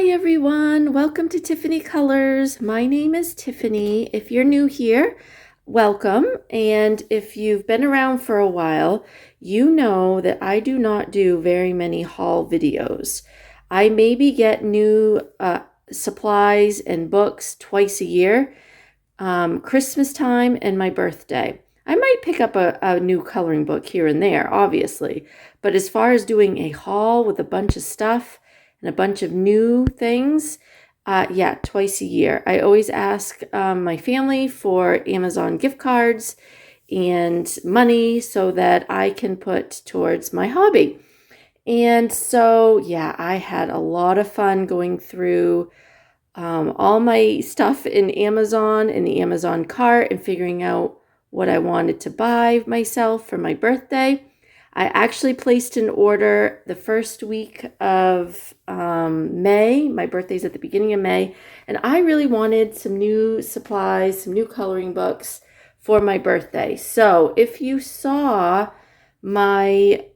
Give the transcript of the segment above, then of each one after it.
Hi everyone, welcome to Tiffany Colors. My name is Tiffany. If you're new here, welcome. And if you've been around for a while, you know that I do not do very many haul videos. I maybe get new supplies and books twice a year, Christmas time and my birthday. I might pick up a new coloring book here and there, obviously. But as far as doing a haul with a bunch of stuff, and a bunch of new things. Yeah, twice a year. I always ask my family for Amazon gift cards and money so that I can put towards my hobby. And so, yeah, I had a lot of fun going through all my stuff in Amazon, in the Amazon cart, and figuring out what I wanted to buy myself for my birthday. I actually placed an order the first week of May. My birthday's at the beginning of May. And I really wanted some new supplies, some new coloring books for my birthday. So if you saw my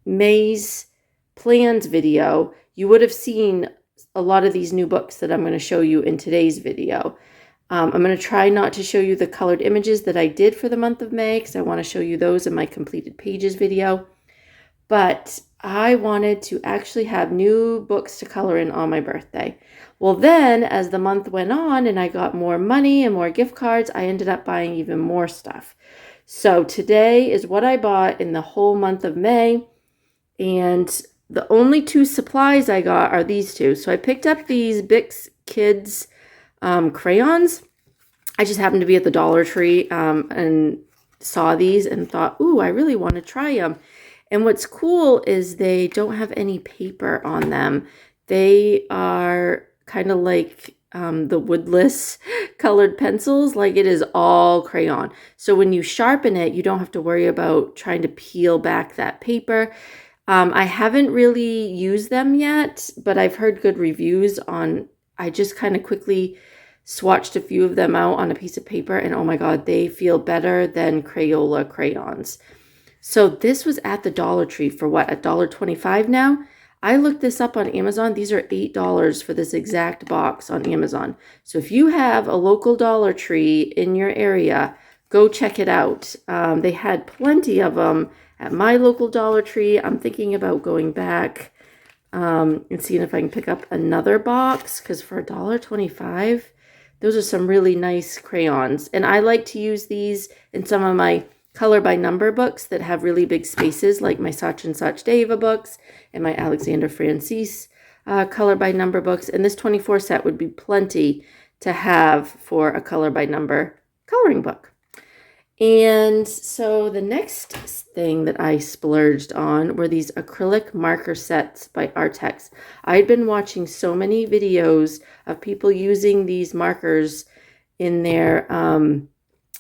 May's plans video, you would have seen a lot of these new books that I'm going to show you in today's video. I'm going to try not to show you the colored images that I did for the month of May because I want to show you those in my completed pages video. But I wanted to actually have new books to color in on my birthday. Well, then as the month went on and I got more money and more gift cards, I ended up buying even more stuff. So today is what I bought in the whole month of May. And the only two supplies I got are these two. So I picked up these Bix Kids crayons. I just happened to be at the Dollar Tree and saw these and thought, ooh, I really want to try them. And what's cool is they don't have any paper on them. They are kind of like the woodless colored pencils, like it is all crayon. So when you sharpen it, you don't have to worry about trying to peel back that paper. I haven't really used them yet, but I've heard good reviews on. I just kind of quickly swatched a few of them out on a piece of paper, and oh my god, they feel better than Crayola crayons. So this was at the Dollar Tree for what, $1.25 now? I looked this up on Amazon. These are $8 for this exact box on Amazon. So if you have a local Dollar Tree in your area, go check it out. They had plenty of them at my local Dollar Tree. I'm thinking about going back and seeing if I can pick up another box, because for $1.25, those are some really nice crayons. And I like to use these in some of my color by number books that have really big spaces, like my Such and Such Deva books and my Alexander Francis color by number books. And this 24 set would be plenty to have for a color by number coloring book. And so the next thing that I splurged on were these acrylic marker sets by Artex. I'd been watching so many videos of people using these markers in their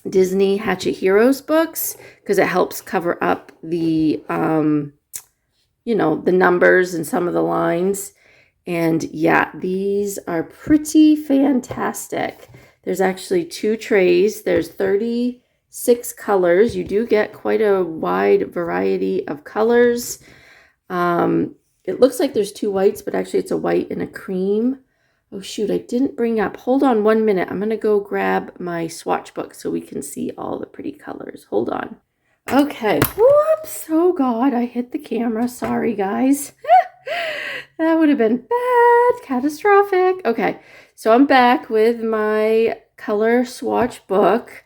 Disney Hatchet Heroes books because it helps cover up the, the numbers and some of the lines. And yeah, these are pretty fantastic. There's actually 2 trays. There's 36 colors. You do get quite a wide variety of colors. It looks like there's 2 whites, but actually it's a white and a cream. Oh shoot, I didn't bring up. Hold on 1 minute. I'm going to go grab my swatch book so we can see all the pretty colors. Hold on. Okay. Whoops. Oh God, I hit the camera. Sorry, guys. That would have been bad. Catastrophic. Okay. So I'm back with my color swatch book.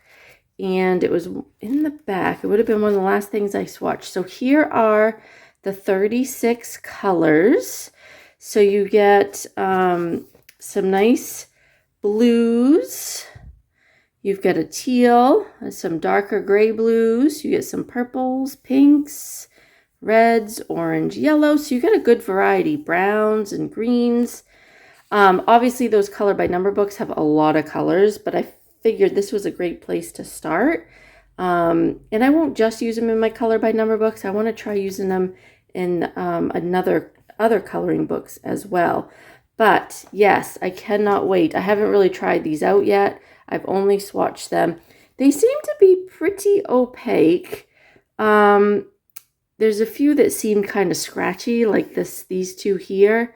And it was in the back. It would have been one of the last things I swatched. So here are the 36 colors. So you get some nice blues. You've got a teal, some darker gray blues. You get some purples, pinks, reds, orange, yellow. So you get a good variety, browns and greens. Obviously, those color by number books have a lot of colors, but I figured this was a great place to start. And I won't just use them in my color by number books. I want to try using them in other coloring books as well. But yes, I cannot wait. I haven't really tried these out yet. I've only swatched them. They seem to be pretty opaque. There's a few that seem kind of scratchy, like these two here.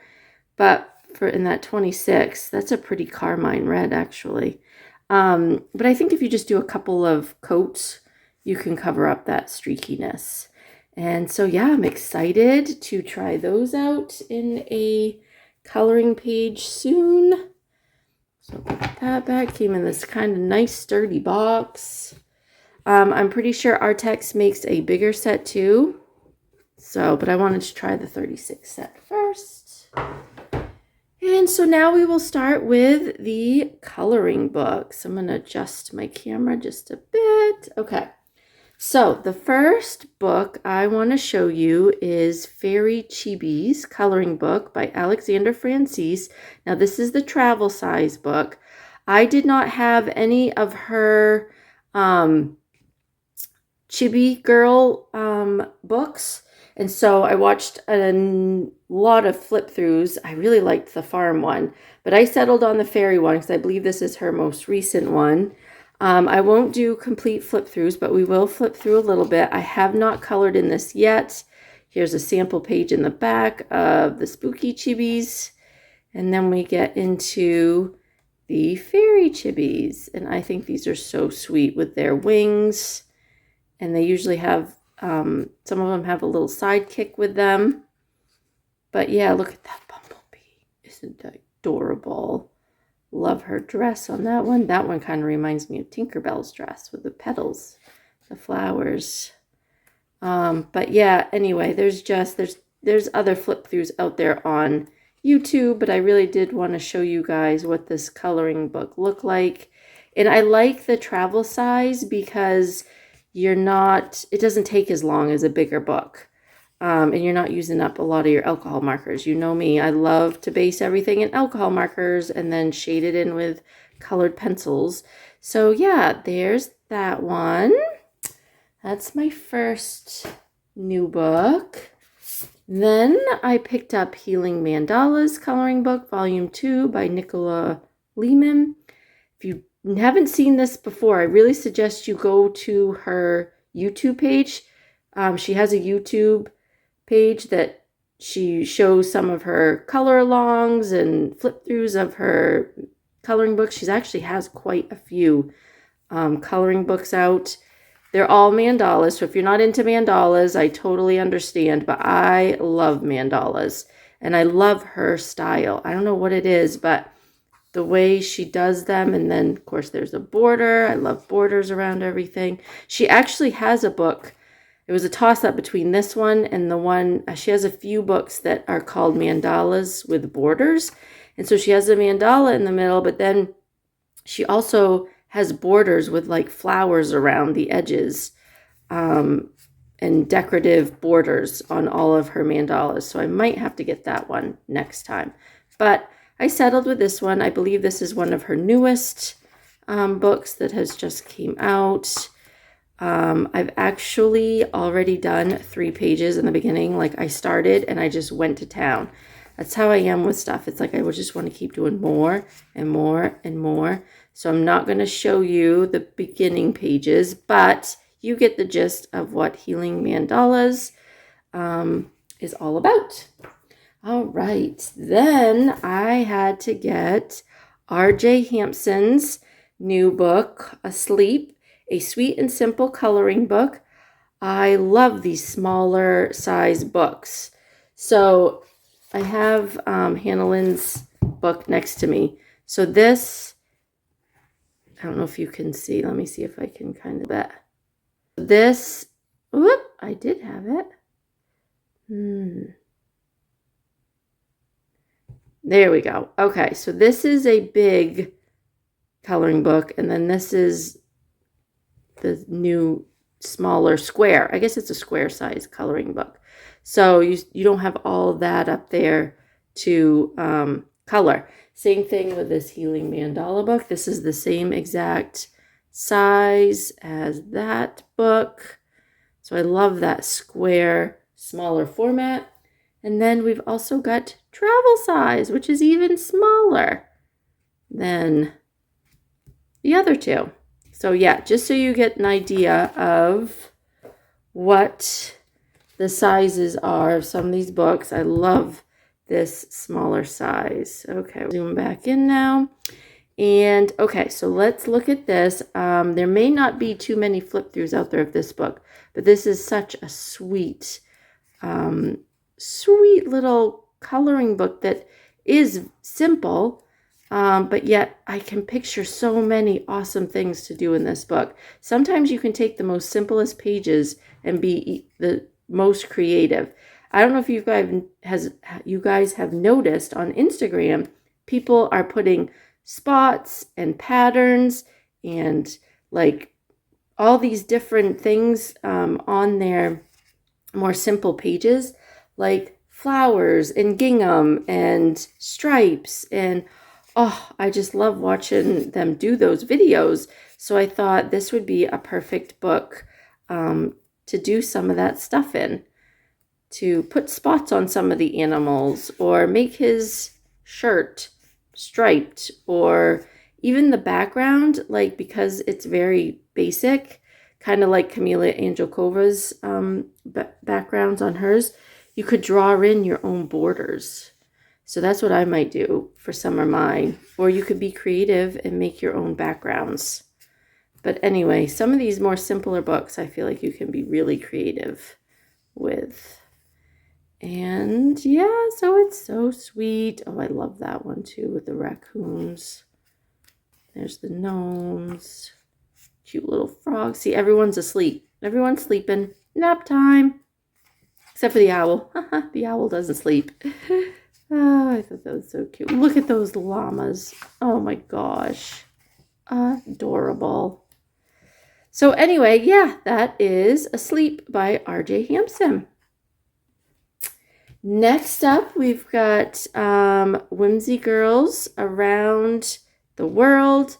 but for in that 26, that's a pretty carmine red actually. But I think if you just do a couple of coats, you can cover up that streakiness. And so yeah, I'm excited to try those out in a coloring page soon. So put that back. Came in this kind of nice sturdy box. I'm pretty sure Artex makes a bigger set too. So, but I wanted to try the 36 set first. And so now we will start with the coloring books. I'm going to adjust my camera just a bit. Okay. So the first book I want to show you is Fairy Chibis coloring book by Alexander Francis. Now this is the travel size book. I did not have any of her Chibi Girl books. And so I watched a lot of flip throughs. I really liked the farm one, but I settled on the fairy one because I believe this is her most recent one. I won't do complete flip throughs, but we will flip through a little bit. I have not colored in this yet. Here's a sample page in the back of the spooky chibis. And then we get into the fairy chibis. And I think these are so sweet with their wings. And they usually have, some of them have a little sidekick with them. But yeah, look at that bumblebee. Isn't that adorable? Love her dress on that one. That one kind of reminds me of Tinkerbell's dress with the petals, the flowers. But yeah, anyway, there's other flip throughs out there on YouTube, but I really did want to show you guys what this coloring book looked like. And I like the travel size because it doesn't take as long as a bigger book. And you're not using up a lot of your alcohol markers. You know me, I love to base everything in alcohol markers and then shade it in with colored pencils. So yeah, there's that one. That's my first new book. Then I picked up Healing Mandalas coloring book, volume 2 by Nicola Lehman. If you haven't seen this before, I really suggest you go to her YouTube page. She has a YouTube page that she shows some of her color alongs and flip throughs of her coloring books. She actually has quite a few coloring books out. They're all mandalas, so if you're not into mandalas, I totally understand, but I love mandalas, and I love her style. I don't know what it is, but the way she does them, and then, of course, there's a border. I love borders around everything. She actually has a book. It was a toss-up between this one and the one, she has a few books that are called mandalas with borders, and so she has a mandala in the middle, but then she also has borders with like flowers around the edges and decorative borders on all of her mandalas. So I might have to get that one next time. But I settled with this one. I believe this is one of her newest books that has just came out. I've actually already done 3 pages in the beginning. Like I started and I just went to town. That's how I am with stuff. It's like I would just want to keep doing more and more and more. So I'm not going to show you the beginning pages, but you get the gist of what Healing Mandalas is all about. All right. Then I had to get R.J. Hampson's new book, Asleep, a sweet and simple coloring book. I love these smaller size books. So I have Hannah Lynn's book next to me. So this, I don't know if you can see. Let me see if I can kind of bet. This, whoop, I did have it. There we go. Okay, so this is a big coloring book, and then this is the new smaller square. I guess it's a square size coloring book. So you don't have all that up there to color. Same thing with this Healing Mandala book. This is the same exact size as that book. So I love that square, smaller format. And then we've also got travel size, which is even smaller than the other two. So yeah, just so you get an idea of what the sizes are of some of these books. I love this smaller size. Okay, zoom back in now. And okay, so let's look at this. There may not be too many flip throughs out there of this book, but this is such a sweet, sweet little coloring book that is simple, but yet I can picture so many awesome things to do in this book. Sometimes you can take the most simplest pages and be the most creative. I don't know if you guys have noticed on Instagram, people are putting spots and patterns and like all these different things on their more simple pages, like flowers and gingham and stripes. And oh, I just love watching them do those videos. So I thought this would be a perfect book to do some of that stuff in, to put spots on some of the animals or make his shirt striped, or even the background, like, because it's very basic, kind of like Camila Angelkova's backgrounds on hers, you could draw in your own borders. So that's what I might do for some of mine. Or you could be creative and make your own backgrounds. But anyway, some of these more simpler books, I feel like you can be really creative with. And yeah, so it's so sweet. Oh, I love that one too with the raccoons. There's the gnomes. Cute little frogs. See, everyone's asleep. Everyone's sleeping. Nap time. Except for the owl. The owl doesn't sleep. Oh, I thought that was so cute. Look at those llamas. Oh my gosh. Adorable. So anyway, yeah, that is Asleep by R.J. Hampson. Next up, we've got Whimsy Girls Around the World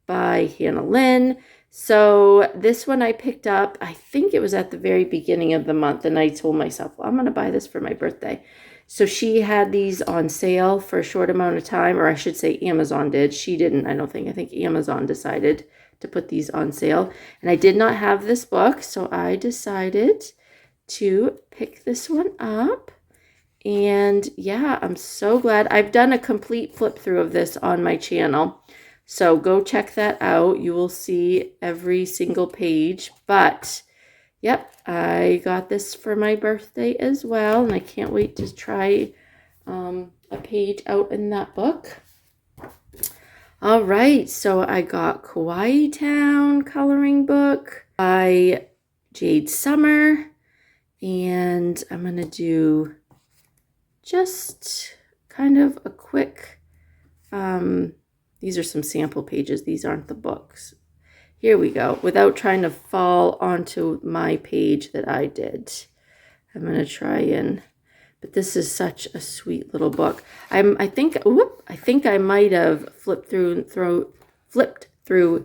by Hannah Lynn. So this one I picked up, I think it was at the very beginning of the month, and I told myself, well, I'm going to buy this for my birthday. So she had these on sale for a short amount of time, or I should say Amazon did. She didn't, I don't think. I think Amazon decided to put these on sale. And I did not have this book, so I decided to pick this one up. And yeah, I'm so glad. I've done a complete flip through of this on my channel. So go check that out. You will see every single page. But yep, I got this for my birthday as well. And I can't wait to try a page out in that book. All right, so I got Kawaii Town coloring book by Jade Summer. And I'm going to do just kind of a quick, these are some sample pages. These aren't the books. Here we go. Without trying to fall onto my page that I did. I'm going to try and, but this is such a sweet little book. I think I might have flipped through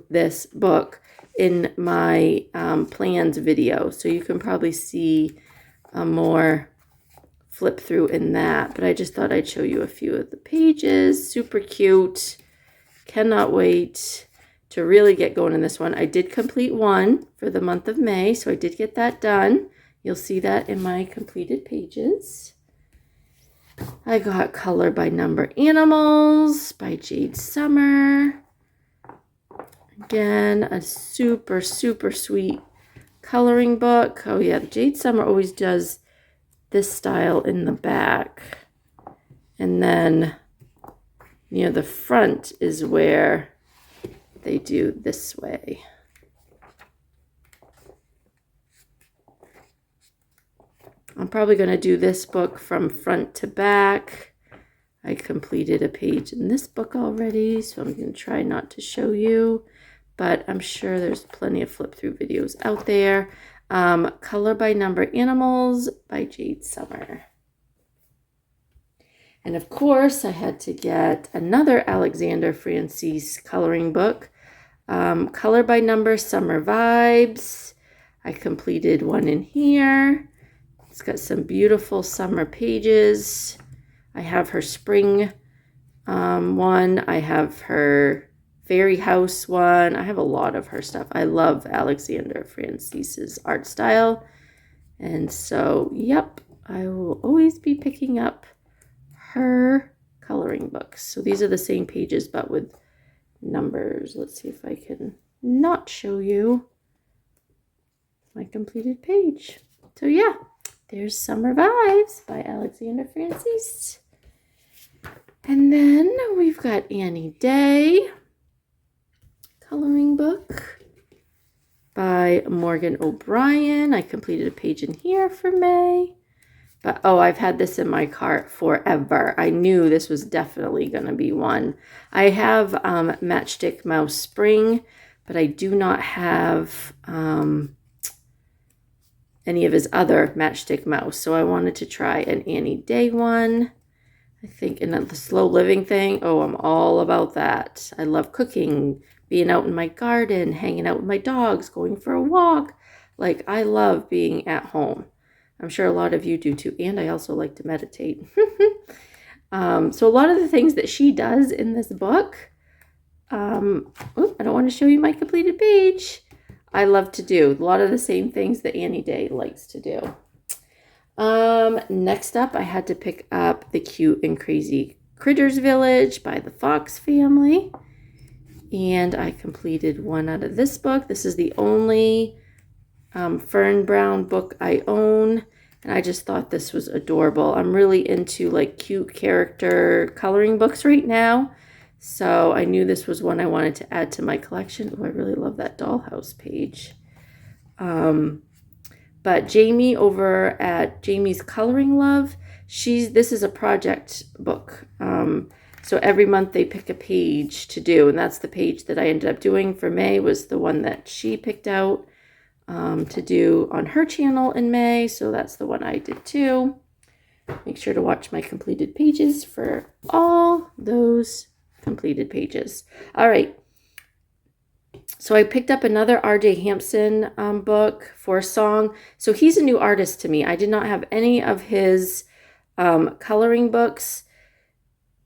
this book in my plans video. So you can probably see a more flip through in that, but I just thought I'd show you a few of the pages. Super cute. Cannot wait to really get going in this one. I did complete one for the month of May, so I did get that done. You'll see that in my completed pages. I got Color by Number Animals by Jade Summer. Again, a super, super sweet coloring book. Oh yeah, Jade Summer always does this style in the back, and then near the front is where they do this way. I'm probably going to do this book from front to back. I completed a page in this book already, so I'm going to try not to show you, but I'm sure there's plenty of flip through videos out there. Color by Number Animals by Jade Summer. And of course, I had to get another Alexander Francis coloring book. Color by Number Summer Vibes. I completed one in here. It's got some beautiful summer pages. I have her spring one. I have her fairy house one. I have a lot of her stuff. I love Alexander Francis's art style. And so, yep, I will always be picking up her coloring books. So these are the same pages, but with numbers. Let's see if I can not show you my completed page. So yeah, there's Summer Vibes by Alexander Francis. And then we've got Annie Day coloring book by Morgan O'Brien. I completed a page in here for May. But oh, I've had this in my cart forever. I knew this was definitely going to be one. I have Matchstick Mouse Spring, but I do not have any of his other Matchstick Mouse. So I wanted to try an Annie Day one. I think in the slow living thing, oh, I'm all about that. I love cooking, being out in my garden, hanging out with my dogs, going for a walk. Like, I love being at home. I'm sure a lot of you do too. And I also like to meditate. So a lot of the things that she does in this book, I don't want to show you my completed page. I love to do a lot of the same things that Annie Day likes to do. Next up, I had to pick up The Cute and Crazy Critters Village by the Fox family. And I completed one out of this book. This is the only Fern Brown book I own, and I just thought this was adorable. I'm really into like cute character coloring books right now, so I knew this was one I wanted to add to my collection. Oh, I really love that dollhouse page. But Jamie over at Jamie's Coloring Love, this is a project book. So every month they pick a page to do, and that's the page that I ended up doing for May, was the one that she picked out to do on her channel in May. So that's the one I did too. Make sure to watch my completed pages for all those completed pages. All right. So I picked up another R.J. Hampson book for a song. So he's a new artist to me. I did not have any of his coloring books.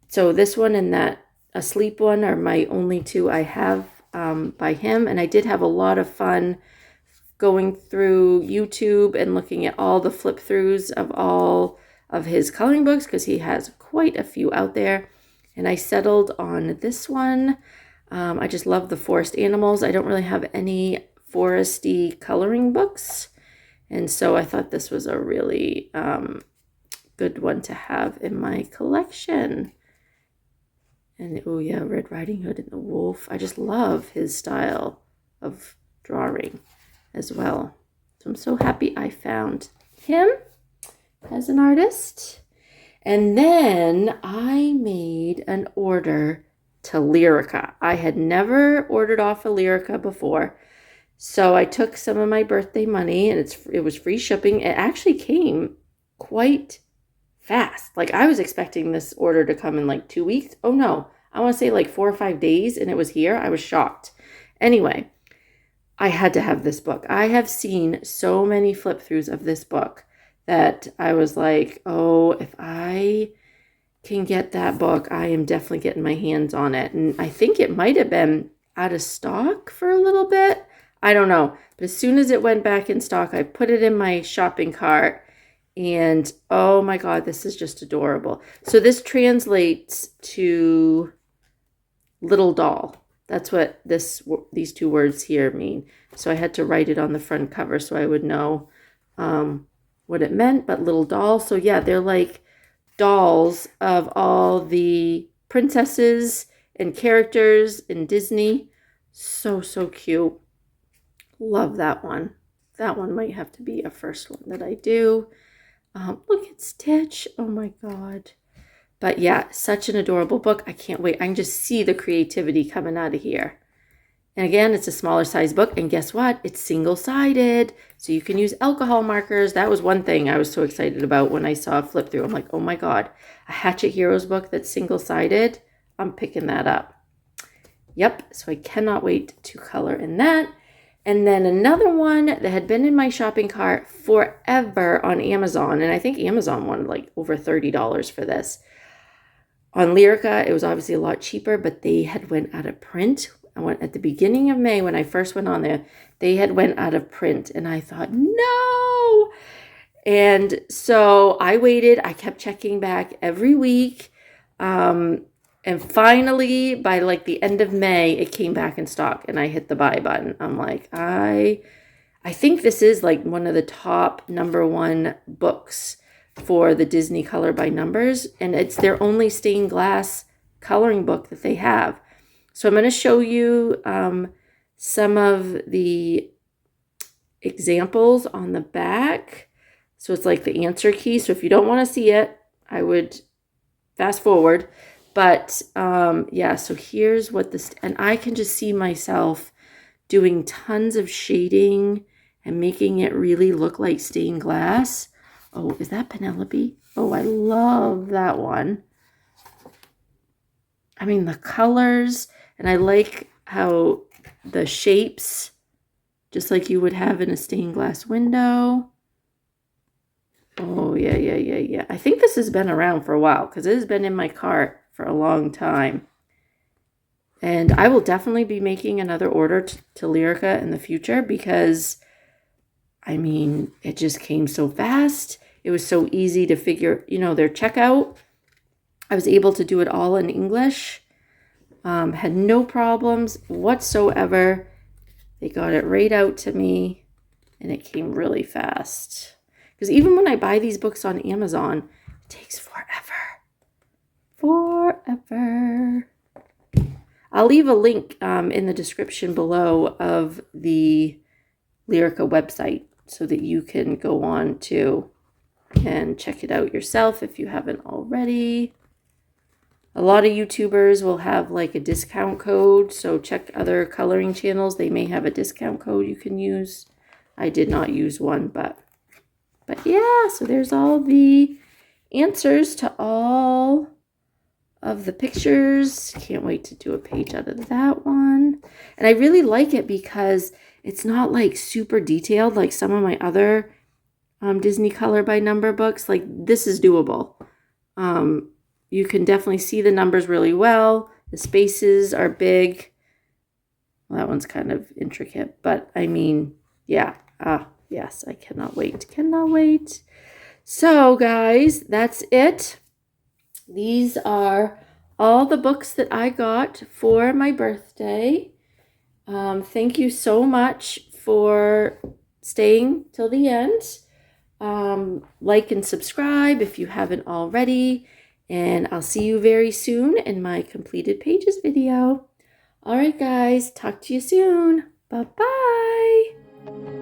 So this one and that Asleep one are my only two I have by him. And I did have a lot of fun going through YouTube and looking at all the flip throughs of all of his coloring books, because he has quite a few out there. And I settled on this one. I just love the forest animals. I don't really have any foresty coloring books. And so I thought this was a really good one to have in my collection. And oh yeah, Red Riding Hood and the Wolf. I just love his style of drawing as well. So I'm so happy I found him as an artist. And then I made an order to Lyrica. I had never ordered off a Lyrica before. So I took some of my birthday money, and it was free shipping. It actually came quite fast. Like, I was expecting this order to come in like 2 weeks. Oh no, I want to say like 4 or 5 days, and it was here. I was shocked. Anyway, I had to have this book. I have seen so many flip throughs of this book that I was like, oh, if I can get that book, I am definitely getting my hands on it. And I think it might have been out of stock for a little bit. I don't know. But as soon as it went back in stock, I put it in my shopping cart. And oh my God, this is just adorable. So this translates to little doll. That's what these two words here mean. So I had to write it on the front cover so I would know what it meant. But little doll. So yeah, they're like dolls of all the princesses and characters in Disney. So cute. Love that one. That one might have to be a first one that I do. Look at Stitch. Oh my God. But yeah, such an adorable book. I can't wait. I can just see the creativity coming out of here. And again, it's a smaller size book. And guess what? It's single-sided. So you can use alcohol markers. That was one thing I was so excited about when I saw a flip through. I'm like, oh my God, a Hatchet Heroes book that's single-sided. I'm picking that up. Yep. So I cannot wait to color in that. And then another one that had been in my shopping cart forever on Amazon. And I think Amazon wanted like over $30 for this. On Lyrica, it was obviously a lot cheaper, but they had went out of print. I went at the beginning of May when I first went on there. They had went out of print, and I thought, no. And so I waited. I kept checking back every week. And finally, by like the end of May, it came back in stock and I hit the buy button. I'm like, I think this is like one of the top #1 books for the Disney Color by Numbers. And it's their only stained glass coloring book that they have. So I'm going to show you some of the examples on the back. So it's like the answer key. So if you don't want to see it, I would fast forward. But yeah, so here's what this, and I can just see myself doing tons of shading and making it really look like stained glass. Oh, is that Penelope? Oh, I love that one. I mean, the colors, and I like how the shapes, just like you would have in a stained glass window. Oh, yeah. I think this has been around for a while because it has been in my cart for a long time. And I will definitely be making another order to Lyrica in the future because, I mean, it just came so fast. It was so easy to figure, their checkout. I was able to do it all in English. Had no problems whatsoever. They got it right out to me and it came really fast. Because even when I buy these books on Amazon, it takes forever. I'll leave a link in the description below of the Lyrica website so that you can go on to and check it out yourself if you haven't already. A lot of YouTubers will have like a discount code, so check other coloring channels. They may have a discount code you can use. I did not use one, but yeah, so there's all the answers to all of the pictures. Can't wait to do a page out of that one. And I really like it because it's not like super detailed like some of my other Disney Color by Number books. Like this is doable. You can definitely see the numbers really well. The spaces are big. Well, that one's kind of intricate, but I mean, yeah. Yes, I cannot wait. So guys, that's it. These are all the books that I got for my birthday. Thank you so much for staying till the end. Like and subscribe if you haven't already. And I'll see you very soon in my completed pages video. All right, guys. Talk to you soon. Bye-bye.